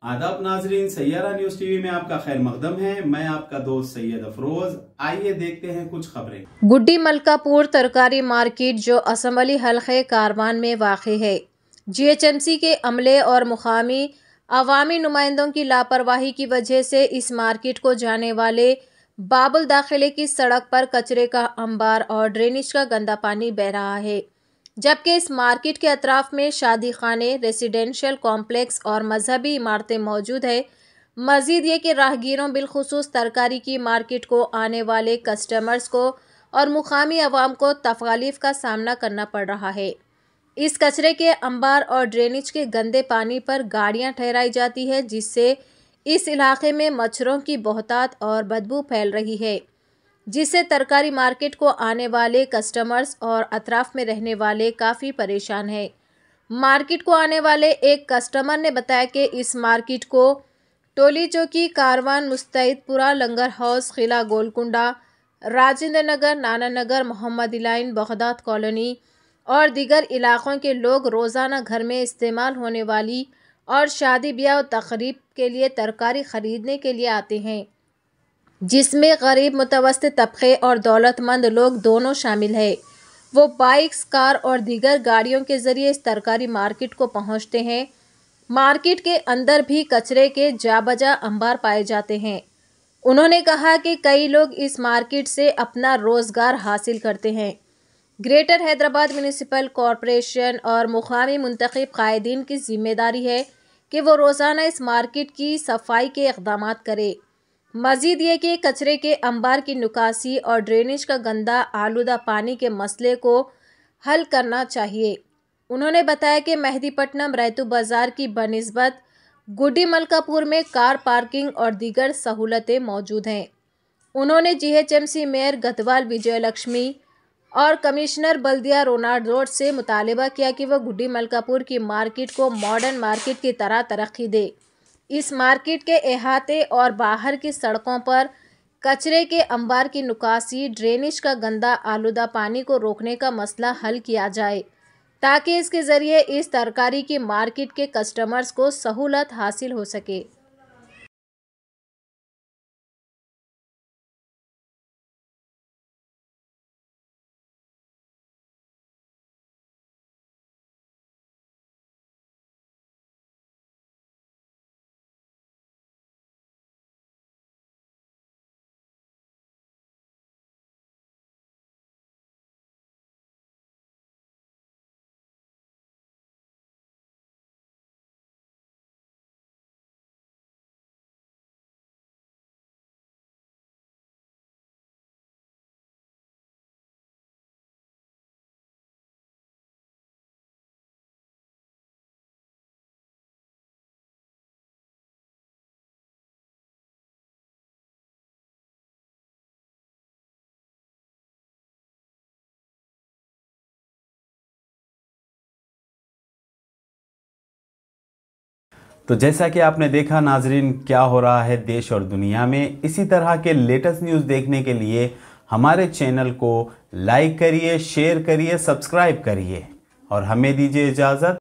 आदाब नाजरीन, Saiyaara news TV में आपका खैर मकदम है। मैं आपका दोस्त सैयद अफरोज। आइए देखते हैं कुछ खबरें। गुड्डी मलकापुर तरकारी मार्केट जो असम्बली हल्के कारवान में वाक़ है, जीएचएमसी के अमले और मुकामी अवामी नुमाइंदों की लापरवाही की वजह से इस मार्केट को जाने वाले बाबुल दाखिले की सड़क पर कचरे का अंबार और ड्रेनेज का गंदा पानी बह रहा है, जबकि इस मार्केट के अतराफ में शादी खाने, रेसिडेंशियल कॉम्प्लेक्स और मजहबी इमारतें मौजूद है। मजीद ये कि राहगीरों बिलखुसूस तरकारी की मार्केट को आने वाले कस्टमर्स को और मुकामी अवाम को तकलीफ का सामना करना पड़ रहा है। इस कचरे के अंबार और ड्रेनेज के गंदे पानी पर गाड़ियां ठहराई जाती है, जिससे इस इलाके में मच्छरों की बहुतात और बदबू फैल रही है, जिससे तरकारी मार्केट को आने वाले कस्टमर्स और अतराफ में रहने वाले काफ़ी परेशान हैं। मार्केट को आने वाले एक कस्टमर ने बताया कि इस मार्केट को टोली चौकी, कारवान, मुस्तैदपुरा, लंगर हाउस, किला गोलकुंडा, राजेंद्र नगर, नाना नगर, मोहम्मद लाइन, बगदाद कॉलोनी और दीगर इलाक़ों के लोग रोज़ाना घर में इस्तेमाल होने वाली और शादी ब्याह और तकरीब के लिए तरकारी ख़रीदने के लिए आते हैं, जिसमें गरीब, मुतवस्तित तबके और दौलतमंद लोग दोनों शामिल हैं। वो बाइक्स, कार और दीगर गाड़ियों के ज़रिए इस तरकारी मार्केट को पहुंचते हैं। मार्केट के अंदर भी कचरे के जाबजा अंबार पाए जाते हैं। उन्होंने कहा कि कई लोग इस मार्केट से अपना रोज़गार हासिल करते हैं। ग्रेटर हैदराबाद म्यूनिसिपल कॉरपोरेशन और मुकामी मुंतखब कायदीन की जिम्मेदारी है कि वो रोज़ाना इस मार्केट की सफाई के इक़दाम करें। मज़ीद ये कि कचरे के अंबार की निकासी और ड्रेनेज का गंदा आलूदा पानी के मसले को हल करना चाहिए। उन्होंने बताया कि मेहदीपट्टनम रैतू बाज़ार की बनिस्बत गुड्डी मलकापुर में कार पार्किंग और दीगर सहूलतें मौजूद हैं। उन्होंने जीएचएमसी मेयर गतवाल विजयलक्ष्मी और कमिश्नर बल्दिया रोनाल्ड रोड से मुतालबा किया कि वह गुड्डी मलकापुर की मार्केट को मॉडर्न मार्केट की तरह तरक्की दे। इस मार्केट के अहाते और बाहर की सड़कों पर कचरे के अंबार की निकासी, ड्रेनेज का गंदा आलूदा पानी को रोकने का मसला हल किया जाए, ताकि इसके ज़रिए इस तरकारी की मार्केट के कस्टमर्स को सहूलत हासिल हो सके। तो जैसा कि आपने देखा नाजरीन, क्या हो रहा है देश और दुनिया में। इसी तरह के लेटेस्ट न्यूज़ देखने के लिए हमारे चैनल को लाइक करिए, शेयर करिए, सब्सक्राइब करिए और हमें दीजिए इजाज़त।